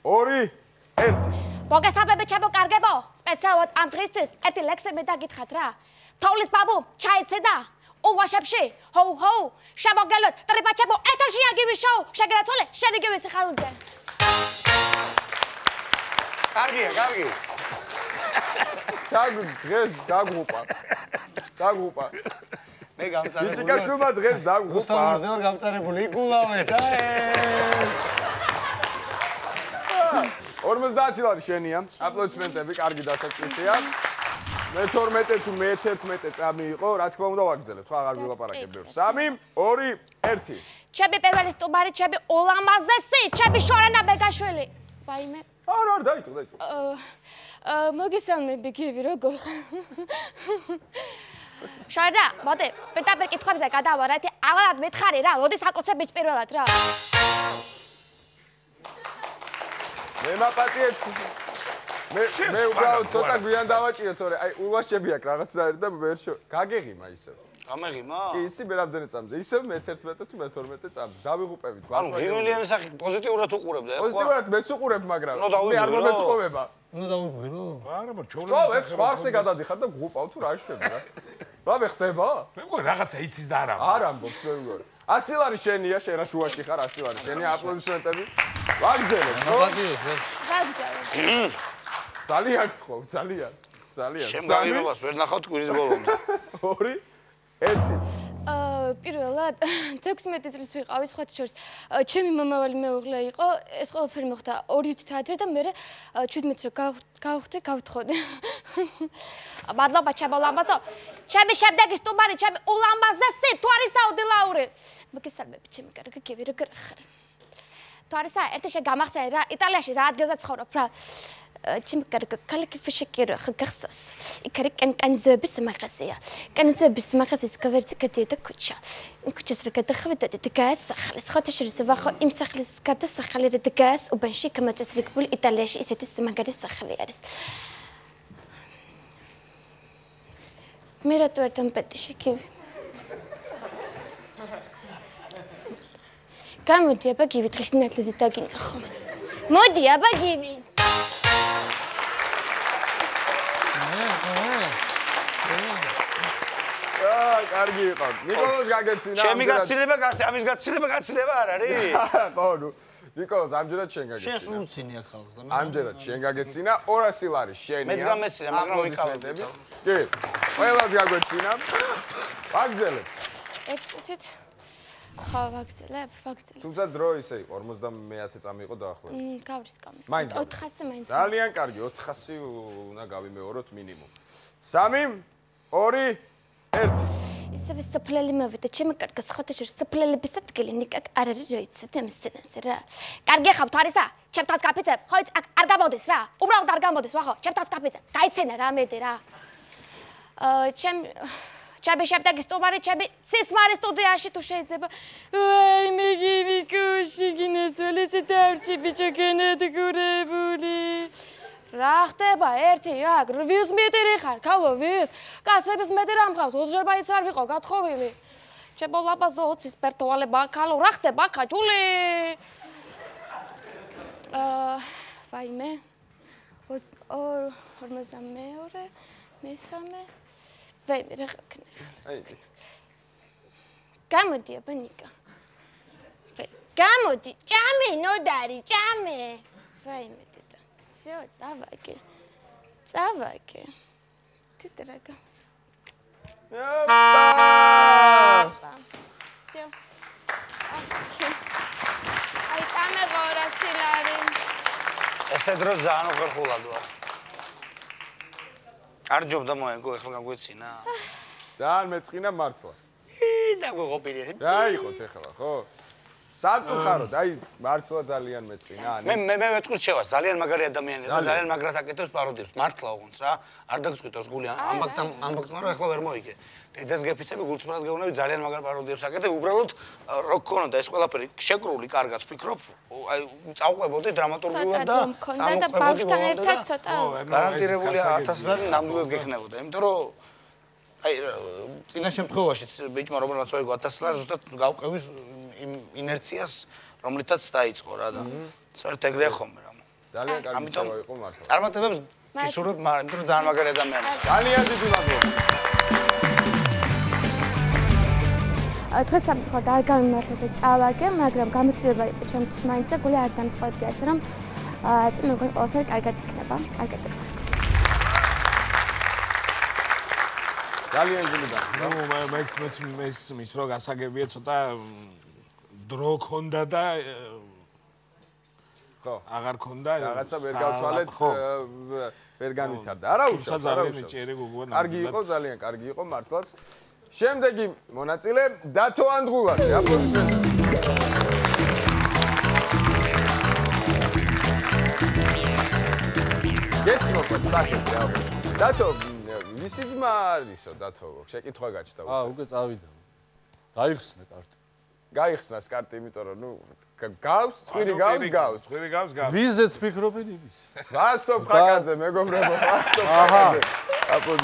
2 1 მოგესალმებით ჩემო კარგებო, სპეციალურად ამ დღისთვის ერთი ლექსები დაგითხრათ რა. თოვლის ბაბუ ჩაეცედა ულვაშებში, ჰოუ, შემოგელოთ ტრიპაჩებო ეთერშია გივი შოუ, შეგრაცოლე, შენი გივი სიხალუძე. კარგია. დღეს დაგუპა. მე გამწარებული. ბიჭიკაშვილმა დღეს დაგუპა. რუსთავზე ვარ გამწარებული, იგულავე და 50 ლარი შენია. აპლოდისმენტები, კარგი დასაწყისია. მე-12 თუ მე-11 წამი იყო, რა თქმა უნდა ვაგრძელებ, ხო აღარ ვილაპარაკებ ბევრს. 3 2 1 ჩემი პირველი სტუმარი, ჩემი ულამაზესი, ჩემი შორენა ბეგაშვილი. ვაიმე. არა, დაიწყო. მოგესალმები გივი, როგორ ხარ? შორენა, მოდი, პირდაპირ კითხვებზე გადავარეთ. აღარად მითხარი რა, როდის აკოცებ ბიჭ პირველად რა? მე მაპატიეც მე უბრალოდ ცოტა გვიან დავაჭირე, თორე აი ულვაშები აქვს რაღაცნაირად და ვერ გაგეღიმა ისე. გამეღიმა? კი, ისი მე რამდენი წამზე. ისე მე-11 თუ მე-12 წამზე. დავიღუპებით. ანუ ღიმილიანი სახით პოზიტიურად უყურებდა, ხო? პოზიტიურად მეც უყურებ, მაგრამ მე არ მომეწყობება. ნუ დავუღვირო. არა, მაგრამ წოვებ, სხვა ხზე გადადიხარ და გღუპავ თუ რა შვები რა. რა მეხდება? მე მგონი რაღაცა იცის და არა. არ ამბობს მე მგონი. 100 ლარი შენია, შენ რა შუაში ხარ 100 ლარი შენია, აპლოდისმენტები. ვაგრძელებ, ხო? ვაგრძელებ. ძალიან გთხოვ, ძალიან. შენ გამიმობას ვერ ნახავთ კვირის ბოლომდე. 2 1 პირველად 16 წლის ვიყავი სხვათა შორის. ჩემი მომავალი მეუღლე იყო, ეს ყველაფერი მოხდა 2 თვით ადრე და მე 17 რო გავთხოვდი. მადლობა ჩემო ლამაზო. ჩემი შემდეგი სტუმარი, ჩემი ულამაზესი თვარისაუდი ლაური. მოგესალმებით ჩემი კარგი გივი, როგორ ხარ? თვარისა, ერთი შე გამახსენე რა, იტალიაში რა ადგილზე ცხოვრობ რა. ჩემი კარგი კალიკი ფიშეკირო ხა გახსოვს. იქ არის კანკანზების მაღაზია. კანკანზების მაღაზიის გავერცი გადიოდა ქუჩა. ქუჩას რა გადახვიდოდი და გაასახლე. სხვათა შორის ვახო იმ სახლის გადასახლე და გას უბანში გამოწესრიგებული იტალიაში ისეთი მაგარი სახლი არის. მე რატო არ დამპეტიში გივი? გამოდი აბა გივი დღეს ნათლზე დაგინახო. მოდი აბა გივი. კარგი იყო. ნიკოლოზ გაგეცინა. ჩემი გაცილება, ამის გაცილება არ არის? ხო, ნუ. ნიკოლოზ ამჯერად შენ გაგეცინა. შენ სულ უცინი აქ ხალხს და მე. ამჯერად შენ გაგეცინა 200 ლარი შენია. მეც გამეცინა, მაგრამ ვიკავებ. კი. ყველას გაგვეცინა. ვაგრძელებ. ეცეთ. ხო, ვაგრძელებ. თუმცა დრო ისე იყო, 50 წამი იყო დაახლოებით. გავრის კამი. 400 მაინც. ძალიან კარგი, 400 უნდა გავიმეოროთ მინიმუმ. 3 2 1 ისევ საფლელი მოვიდა, ჩემი კარგი სხვათა შორის საფლელების ადგილი ნიკაკ არ არის რო იცოდი ამის წინასე რა. კარგი ხავ თვარისა, ჩემთან გაფიცებ, ხო იცი არ გამოდის რა. უბრალოდ არ გამოდის, ვახო, ჩემთან გაფიცებ. გაიცენა რა მედი რა. ჩემი შემდეგი სტუმარი, ჩემი სისმარი სტუდიაში თუ შეიძლება. ვაი, მე გივი კუში გინეცოლეს დავჭი ბიჭო გენადგურებული. რა ხდება ერთი აქ ვიუს მეტერი ხარ ქალო ვიუს კაცების მეტი რა მყავს, 20 ბაიც არ ვიყო გათხოვილი. ჩემო ლაპაზო 20 სპერტოვალე ბაკალო, რა ხდება კაჭული? ვაიმე. 42, მესამე. ვაიმე, რა ხქნა. გამოდი აბა ნიკა. გამოდი, ჭამე ნოდარი, ჭამე. ვაიმე დედა. всё, წავაგე. წავაგე. თიტრაგა. всё. აი კამერა სილარი. ესე დროს ძალიან უხერხულადოა. არ ჯობდა მოეგო, ეხლა გაგვეცინა. ძალიან მეწყინა მართლა. და გოღოპირე. რა იყოთ ეხლა, ხო? საწუხაროდ, აი მართლა ძალიან მეწყინა. მე ვეთქვი შევას, ძალიან მაგარი ადამიანია და ძალიან მაგრად აკეთებს პაროდიებს. მართლა ოღონდ რა. არ დაგწყვიტოს გული ამბაკთან, მაგრამ ეხლა ვერ მოიგე. დედას გეფიცები გულწრფელად გეუბნები, ძალიან მაგარ პაროდიებს აკეთებ. უბრალოდ რო გქონოდა ეს ყველაფერი შეკრული, კარგად ვფიქრობ, აი წავყვებოდი დრამატურგულად და წამოყვებოდი გონდა და გარანტირებული 1000-დან ნამდვილად გექნებოდა. იმიტომ რომ აი წინა შემთხვევაში ბიჭმა რომელსაც ოიგო 1000 ლარი ზუსტად გავყევის იმ ინერციას რომლითაც დაიწყო რა და საერთოდ ეგრეა ხოლმე რა. ძალიან კარგი შევა იყო მართლა. წარმატებებს გისურვებ, მაგრამ იმიტომ რომ ძალიან მაგარი ადამიანია. ძალიან დიდი მადლობა. დღეს სამწუხაროდ არ გამიმართლა და წავაგე, მაგრამ გამოცდილება იყო ჩემთვის მაინც და გული არ დამწყვეტია, ასე რომ წინ მეგონი ყველაფერი კარგად იქნება. კარგად იქნება. ძალიან გული და. ნუ მეც მის რო გასაგებია ცოტა დრო ქონდა და ხო, აღარ ქონდა. რაღაცა ვერ გავთვალეთ, ვერ განვითარდა. არა უშავს, არა უშავს. კარგი იყო, ძალიან კარგი იყო მართლაც. შემდეგი მონაწილე დათო ანდღულაძე, აპლოდისმენტები. გეცნობათ სახელი რა. დათო, ვისი ძმა არისო დათო? შეკითხვა გაჩნდა. უკვე წავიდა. გაიხსნა კარტი. გაიხსნას კარტი, იმიტომ რომ ნუ გავს, წვირი გავს. ვიზეც ფიქრობენ იმის. ვასო ფხაკაძე, მეგობრებო, ვასო ფხაკაძე.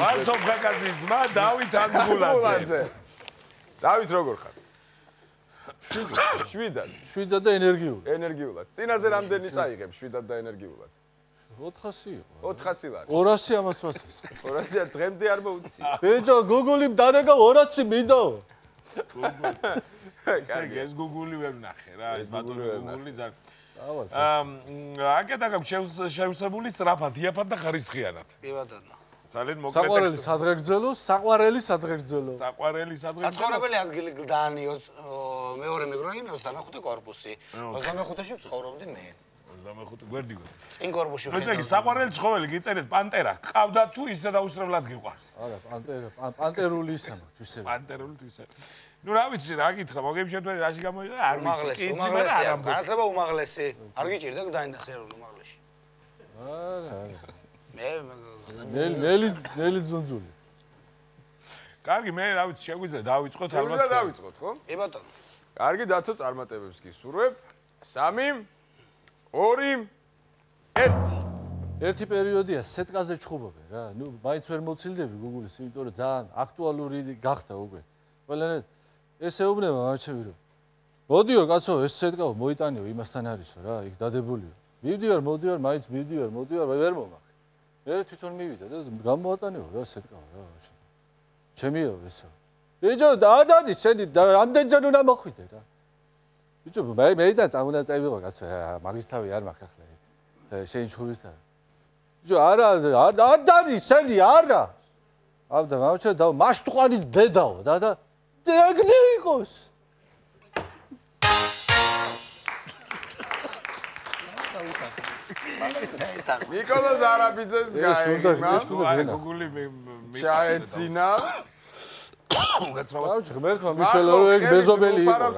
ვასო ფხაკაძის ძმა დავით ანდღულაძე. დავით როგორ ხარ? შვიდად და ენერგიულად. ენერგიულად. წინაზე რამდენი წაიღებ შვიდად და ენერგიულად? 400 იყო. 400 ლარი. 200 ამას ვასწრებს. 200 დღემდე არ მოუწია. ბიჭო, გუგული დანეკა 200 მინდო. ეს გუგული ვერ ნახე რა, ეს ბატონი გუგული ძალიან. წავალ. აკეთა გაქვს შევსებული სწრაფად, იაფად და ხარისხიანად. კი ბატონო. ძალიან მოკლედ. საყვარელი სადღეგრძელო, საყვარელი სადღეგრძელო. საყვარელი სადღეგრძელო. საცხოვრებელი ადგილი გლდანი მეორე მიკრორაიონი 25 კორპუსი. 25-ში ვცხოვრობდი მე. 25 გვერდი. წინ კორპუსში ვხედავ. ესე იგი საყვარელი ცხოველი გიწერეთ პანტერა. ყავდა თუ ისე დაუსწრებლად გიყვარს? არა, პანტერული ისაა, ისე. პანტერული ისე. ნუ რა ვიცი, რა გითხრა, მოგემშეთ რაში გამოიყო? არ ვიცი. უმაღლესია, განათლება უმაღლესი. არ გიჭირდა გლდანი და სერული უმაღლესი. არა. მე ნელი ძუნძული. კარგი, მე რა ვიცი, შეგვიძლია დავიწყოთ ალბათ. შეგვიძლია დავიწყოთ, ხო? კი ბატონო. კარგი, დათო წარმატებებს გისურვებ. 3 2 1 ერთი პერიოდია სეტკაზე ჩხუბობენ რა. ნუ მაინც ვერ მოცილდები გუგულის, იმიტომ რომ ძალიან აქტუალური გახდა უკვე. ყველანაირად ეს ეუბნება მარჩევი რომ მოდიო კაცო, ეს სეტკაო მოიტანიო იმასთან არისო რა, იქ დადებულიო. მივდივარ, მაინც მივდივარ, ვერ მომახ. მე თვითონ მივიდა და გამოატანეო რა სეტკაო რა. ჩემიო ესო. ბიჭო, დაადადი შენი რამდენჯერ უნდა მოხვიდე რა. ბიჭო, მე და წამუნა წაივიღო კაცო, მაგის თავი არ მაქვს ახლა. შენი ჩხუბისთან. ბიჭო, არა, არ დადი შენი, არა. აბდა, მამჩა და მასტყვანის ბედაო და ეგნე იყოს. ნიკოლა ზარაბიძეს გაიგნა. გუგული ჩაეცინა. ღმერთმა მიშელა რომ ეგ მეზობელი იყო რა.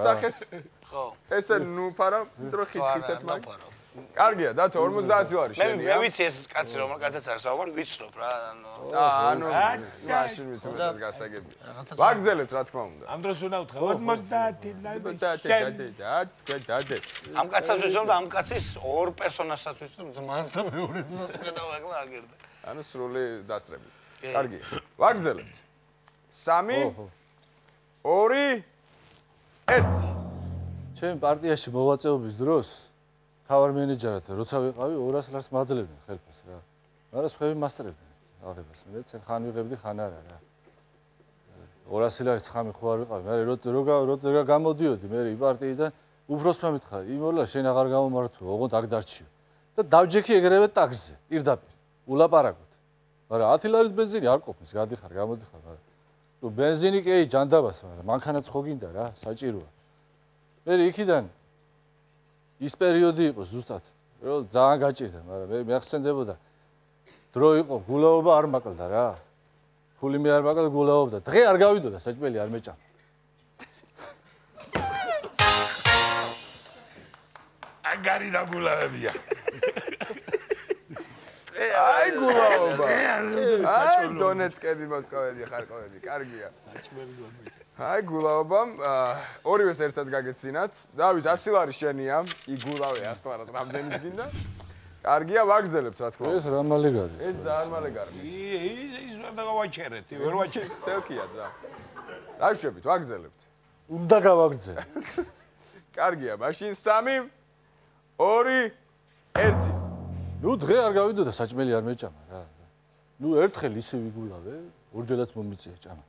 ხო. ესე ნუ ფარა, დრო ხითხითეთ მაგ. კარგია, დათო 50 ლარი შენია. მე ვიცი ეს კაცი რომ კაცაც არ საუბარი, ვიცნობ რა, ანუ მაშინ ვიცნობ გასაგები. ვაგზელებთ რა თქმა უნდა. ამ დროს უნდა უთხრა 50 ლარი. ამ კაცსაც ვიცნობ და ამ კაცის ორ პერსონაჟსაც ვიცნობ, ძმას და მეორე ძმას ხედავ ახლა აგერდა. ანუ სრული დასწრები. კარგი. ვაგრძელებთ. 3 2 1 ჩემ პარტიაში მოვაწეობის დროს თავარ მენეჯერად როცა ვიყავი 200 ლარს მაძლევდნენ ხელფას რა. მაგრამ სხვები მასწრებდნენ აღებას. მე ცენ ხან ვიღებდი ხან არა რა. 200 ლარის ხამი ხო არ ვიყავი. მე რო გამოდიოდი მე პარტიიდან უფროსმა მითხრა იმოლა შენ აღარ გამომართვე, ოღონდ აქ დარჩიო. და დავჯექი ეგრევე ტაქსზე, პირდაპირ. ულაპარაკოთ. მაგრამ 10 ლარის ბენზინი არ ყოფნის, გადიხარ, გამოდიხარ, მაგრამ ნუ ბენზინი კი ჯანდაბას, მაგრამ მანქანაც ხო გინდა რა, საჭიროა. მე იქიდან ის პერიოდი იყო ზუსტად, რომ ძალიან გაჭირდა, მაგრამ მე მეხსენდებოდა დრო იყო, გულაობა არ მაკლდა რა. ფული მე არ მაკლდა, გულაობდა. დღე არ გავიდოდა, საჭმელი არ მეჭამ. აგარი და გულავებია. აი გულაობა. აი დონეცკელი მოსკოველი ხარ ყოველი, კარგია. საჭმელი გონი. აი გულაობამ ორივეს ერთად გაგეცინათ. დავით 100 ლარი შენია, იგულავე 100 ლარად რამდენიც გინდა? კარგია, ვაგრძელებთ რა თქმა უნდა. ეს რა მალე გადის. ეს ძალიან მალე გარბის. ის ვერ დავაჩერეთ, ვერ ვაჩერეთ. ცელკია ძა. რა ვშვებით, ვაგრძელებთ. უნდა გავაგრძელო. კარგია, მაშინ 3 2 1 ნუ დღე არ გავიდოდა საჭმელი არ მეჭამა რა. ნუ ერთხელ ისე ვიგულავე, ორჯერაც მომიწია ჭამა.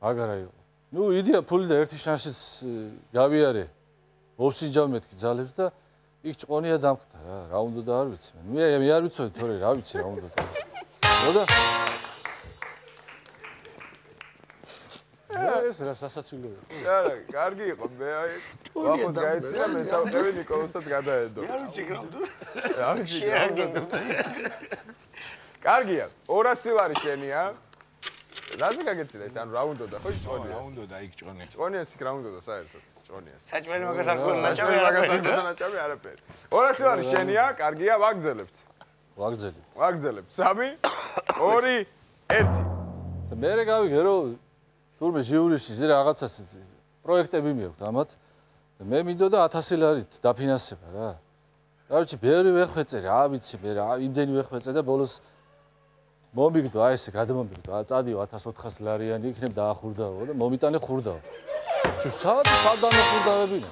მაგარა იყო. ნუ იდეა ფული და ერთი შანსიც გავიარე. ოფსიჯავ მეთქი ძალებს და იქ ჭყონია დამხტა რა. რა უნდა და არ ვიცი. მე არ ვიცოდი თორე რა ვიცი რა უნდა და. მოდა ეს რა სასაცილოა. არა, კარგი იყო. მე აი ვახოს გაეცინა, მე სამყევი ნიკოლოსაც გადაედო. არ ვიცი რა უნდა. რა ვიცი რა უნდა. კარგია, 200 ლარი შენია. რაზე გაგეცინა ეს? ანუ რა უნდა და ხო ჭონია? რა უნდა და იქ ჭონია. ჭონიას იქ რა უნდა და საერთოდ? ჭონიას. საჭმელი მაგას არ ქონა, ნაჭამი არაფერი და ნაჭამი არაფერი. 200 ლარი შენია, კარგია, ვაგრძელებთ. ვაგრძელებ. ვაგრძელებთ. 3 2 1 და მე გავიგე რომ თურმე ჟიურიში ზე რაღაცას პროექტები მეაქვთ ამათ და მე მინდოდა 1000 ლარით დაფინანსება რა. კაროჩი ბევრი ვეხვეწე რა ვიცი მე რა იმდენი ვეხვეწე და ბოლოს მომიგდო აი ესე გადმომიგდო წადიო 1400 ლარიანი იქნებ დაახურდაო და მომიტანე ხურდაო. შუ სადან ხურდავებინა.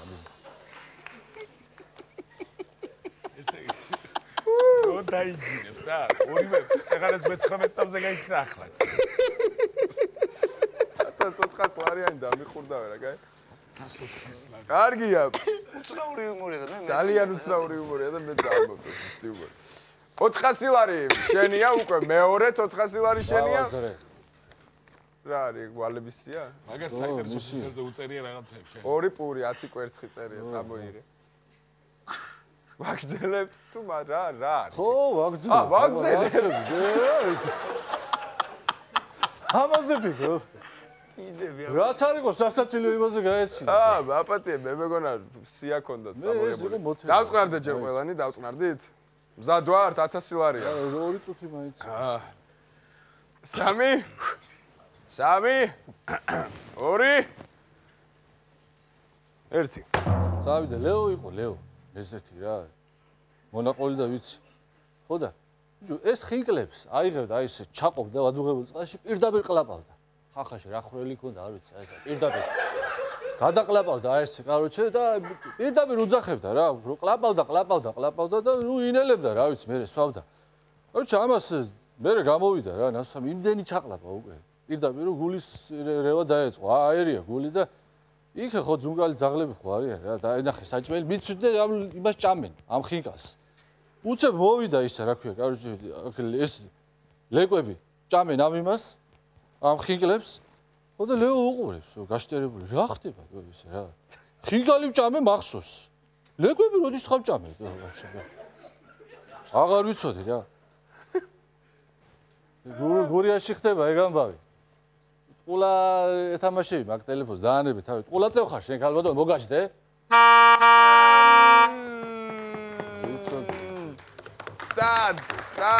რო დაიჯინებს რა. ორივე წეგანას მე-19 წამზე გაიჩინა ახლაც. 1400 ლარიანი დამიხურდავე რა, კაი? 1400 ლარი. კარგია. უცნაური იუმორია და მე ძალიან უცნაური იუმორია და მე დაამბობ ეს იუმორი. 400 ლარი შენია უკვე მეორე 400 ლარი შენია. რა არის გვალებისია? მაგარ საინტერესო სიძელზე უწერია რაღაცებს შენ. ორი პური 10 კვერცხი წერია, წამოიღე. ვაგრძელებთ თუ რა არის? ხო, ვაგრძელებ. ვაგრძელებ. ამაზე ფიქრო. რაც არ იყო სასაცილო იმაზე გაეცინა. აპატია, მე მეგონა სია ქონდათ სამოებული. დავწყნარდეთ ჯერ ყველანი, დავწყნარდით? მზად ვართ 1000 ლარია. 2 წუთი მაინც. 3 2 1 წავიდა ლეო იყო, ლეო. ეს ერთი რა. მონაყოლი და ვიცი. ხო და ეს ხინკლებს აიღებდა აი ესე ჩაყობდა ვადუღებულ წყალში პირდაპირ ყლაპავდა. ხახაში რა ხრელი ქონდა არ ვიცი აი ეს პირდაპირ გადაყლაპავდა აი ესე კაროჩე და პირდაპირ უძახებდა რა ყლაპავდა და ნუ ინელებდა რა ვიცი მე სვავდა. კაროჩე ამას მე გამოვიდა რა ნასვამ იმდენი ჩაყლაპა უკვე პირდაპირ გულის რევა დაეწყო აერია გული და იქ ხო ძუნგალი ძაღლები ხო არიან რა დაენახე საჭმელი მიცვიდე იმას ჭამენ ამ ხინკას. უცებ მოვიდა ისა რა ქვია კაროჩე ეს ლეკვები ჭამენ ამ იმას ამ ხინკლებს ხო და ლეო უყურებს გაშტერებული რა ხდება ისე რა ხინკალი ჭამე მახსოვს ლეკვები როდის ხავ ჭამე აღარ ვიცოდი რა გურიაში ხდება ეგ ამბავი ყულა ეთამაშები მაგ ტელეფონს დაანები თავი ყულა წევ ხარ შენ ქალბატონო მოგაშდე ვიცოდი სად რა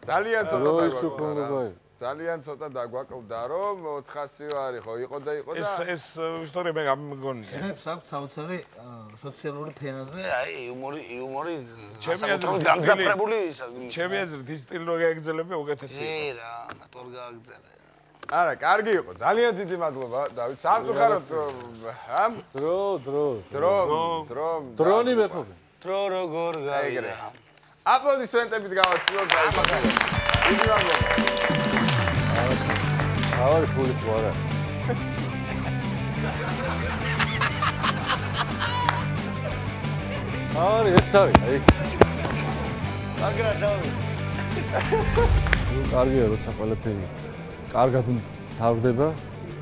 ძალიან ცოტა როის უკუნობა ძალიან ცოტა დაგვაკლდა რომ 400 ვარი ხო იყო და ეს ისტორია მე გამიგონია. ძნებს აქვს საოცარი სოციალური ფენაზე. აი იუმორი ჩემი აზრით გამძაფრებული ჩემი აზრით ის სტილი რო გაეგზელებია უკეთესია. რა ნატურ გააგზელე. არა, კარგი იყო. ძალიან დიდი მადლობა, დავით. სამწუხაროდ დრონი მეფობ. დრო როგორ გავიდა. აპლოდისმენტებით გავაცილოთ და დიდი მადლობა. ავარი ფული თუ არა. არი ეს არის, აი. მაგრა დავით. კარგია როცა ყველაფერი კარგად თავდება,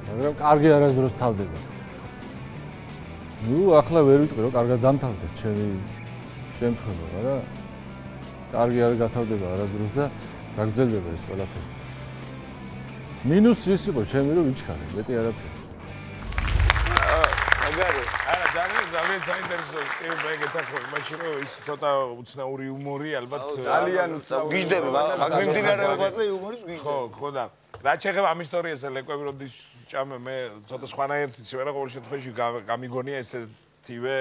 მაგრამ კარგი არასდროს თავდება. ახლა ვერ ვიტყვი რომ კარგად დამთავრდა ჩემი შემთხვევა, მაგრამ კარგი არ გათავდება არასდროს და გაგრძელდება ეს ყველაფერი. მინუსი ის იყო ჩემი რომ ვიჩქარე, მეტი არაფერი. არა, ძალიან საინტერესო მე გეთახმები, მაშინ რომ ის ცოტა უცნაური იუმორი ალბათ ძალიან უცნაური. გიждდება, მაგ მიმდინარეობაზე იუმორის გიждდება. ხო და რაც შეეხება ამ ისტორიას ლეკვები როდის ჭამე მე ცოტა სხვანაირად ვიცი რა ყოველ შემთხვევაში გამიგონია ესეთივე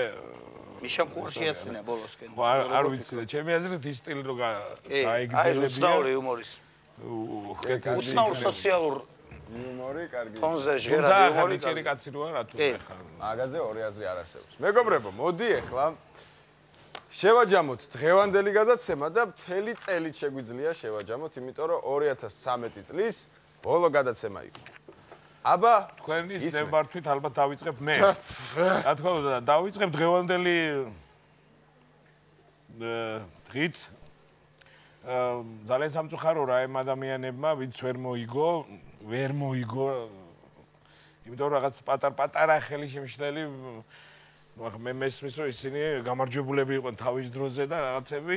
მიშა ხურშიაცნა ბოლოსკენ. ხო არ ვიცი და ჩემი აზრით ის სტილი რო გაიგზელებია. აი უცნაური იუმორის. უცნაურ სოციალურ იუმორი კარგი. ფონზე ჟღერად იუმორი კარგი კაცი როა რა თუ ეხლა. მაგაზე ორი აზრი არ არსებობს. მეგობრებო, მოდი ახლა შევაჯამოთ დღევანდელი გადაცემა და მთელი წელი შეგვიძლია შევაჯამოთ, იმიტომ რომ 2013 წლის ბოლო გადაცემა იყო. აბა, თქვენი ნებართვით ალბათ დავიწყებ მე. რა თქმა უნდა, დავიწყებ დღევანდელი დღით. ძალიან სამწუხარო რა ამ ადამიანებმა, ვინც ვერ მოიგო. იმიტომ რომ რაღაც პატარ-პატარა ხელისშემშლელი მე მესმის რომ ისინი გამარჯვებულები იყვნენ თავის დროზე და რაღაცები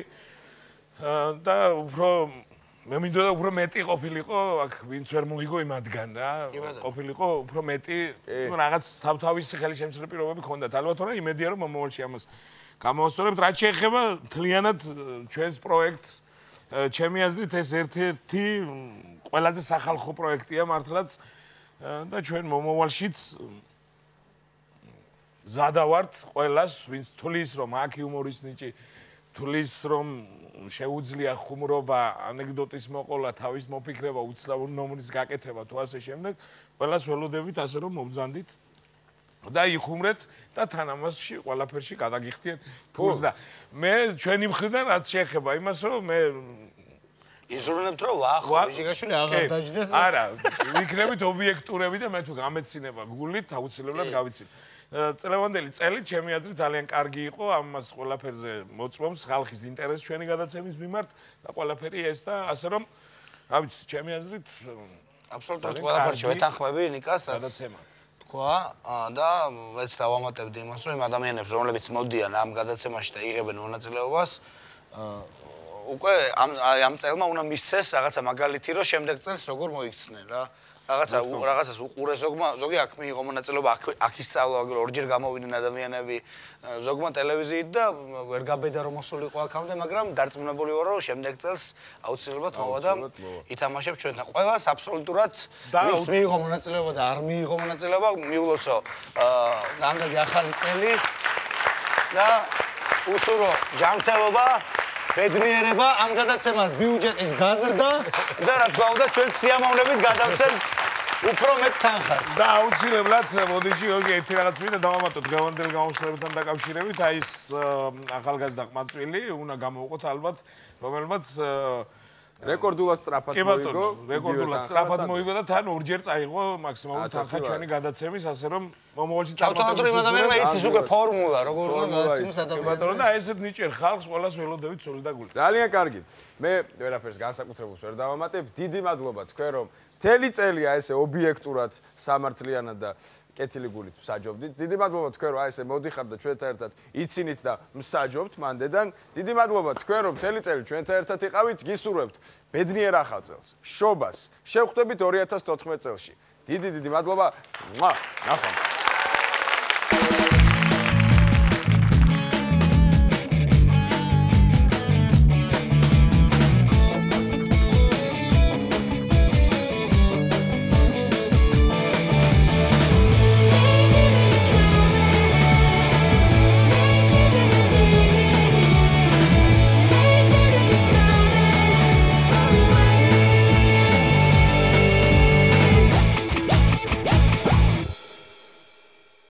და უფრო მე მინდოდა უფრო მეტი ყოფილიყო აქ ვინც ვერ მოიგო იმადგან რა ყოფილიყო უფრო მეტი რაღაც თავთავისი ხელისშემშლელი პირობები ქონდათ ალბათ რომ იმედია რომ მომავალში ამას გამოვასწორებთ რაც შეეხება მთლიანად ჩვენს პროექტს ჩემი აზრით ეს ერთ-ერთი ყველაზე სახალხო პროექტია მართლაც და ჩვენ მომავალშიც ზადავართ ყველას ვინც თulis რომ აქ იუმორის ნიჭი თulis რომ შეუძლია ხუმრობა ანეკდოტის მოყოლა თავის მოფიქრება უცნაური ნომრის გაკეთება თუ ასე შემდეგ ყველას ველოდებით ასე რომ მობრძანდით და იხუმრეთ და თან ამასში ყველაფერში გადაგიხდიეთ ფულს და მე ჩვენი მხრიდან რაც შეეხება იმას რომ მე იზრუნებთ რომ ვახო ბიჭიგაშვილი აღარ დაждდეს არა ვიქნებით ობიექტურები და მე თუ გამეცინება გულით აუცილებლად გავიცინე წლევანდელი წელი ჩემი აზრით ძალიან კარგი იყო ამას ყველაფერზე მოწმობს ხალხის ინტერესს ჩვენი gadაცემის მიმართ და ყველაფერი ეს და ასე რომ რა ვიცი ჩემი აზრით აბსოლუტურად ყველაფერში ვეთანხმები ნიკას გადაცემა თქვა და მეც დავამატებდი იმას რომ იმ ადამიანებს რომლებიც მოდიან ამ გადაცემაში და იღებენ მონაწილეობას უკვე ამ წელმა უნდა მისცეს რაღაცა მაგალითი რომ შემდეგ წელს როგორ მოიქცნენ რა რაღაცას უყურე ზოგი აქ მიიღო მონაწილეობა აქ ისწავლა ორჯერ გამოვიდნენ ადამიანები ზოგმა ტელევიზიით და ვერ გაბედა რომ მოსულიყო აქამდე მაგრამ დარწმუნებული ვარ რომ შემდეგ წელს აუცილებლად მოვა და ითამაშებს ჩვენთან ყველას აბსოლუტურად ვინც მიიღო მონაწილეობა და არ მიიღო მონაწილეობა მიულოცო ნამდვილი ახალი წელი და უსურო ჯანმრთელობა ბედნიერება ამ გადაცემას ბიუჯეტის გაზრდა და რა თქმა უნდა ჩვენ სიამოვნებით გადავცემთ უფრო მეტ თანხას. და აუცილებლად მოდიში ერთი რაღაც ვიდა დავამატოთ დღევანდელ გამოსვლებთან დაკავშირებით აი ეს ახალგაზრდა ყმაწვილი უნდა გამოვყოთ ალბათ რომელმაც რეკორდულად სწრაფად მოიგო. რეკორდულად სწრაფად მოიგო და თან ორჯერ წაიღო მაქსიმალური თანხა ჩვენი გადაცემის ასე რომ მომავალში წავთვალოთ ადამიანმა იცის უკვე ფორმულა როგორ უნდა გადაცემოს ადამიანს და ესეთ ნიჭერ ხალხს ყველას ველოდებით სული და გული. ძალიან კარგი. მე ვერაფერს განსაკუთრებულს ვერ დავამატებ. დიდი მადლობა თქვენ რომ მთელი წელია ესე ობიექტურად სამართლიანად და კეთილი გულით მსაჯობდით. დიდი მადლობა თქვენ რომ ესე მოდიხართ და ჩვენთან ერთად იცინით და მსაჯობთ მანდედან. დიდი მადლობა თქვენ რომ მთელი წელი ჩვენთან ერთად იყავით, გისურვებთ ბედნიერ ახალ წელს, შობას. შევხვდებით 2014 წელში. დიდი მადლობა. ნახვამდის.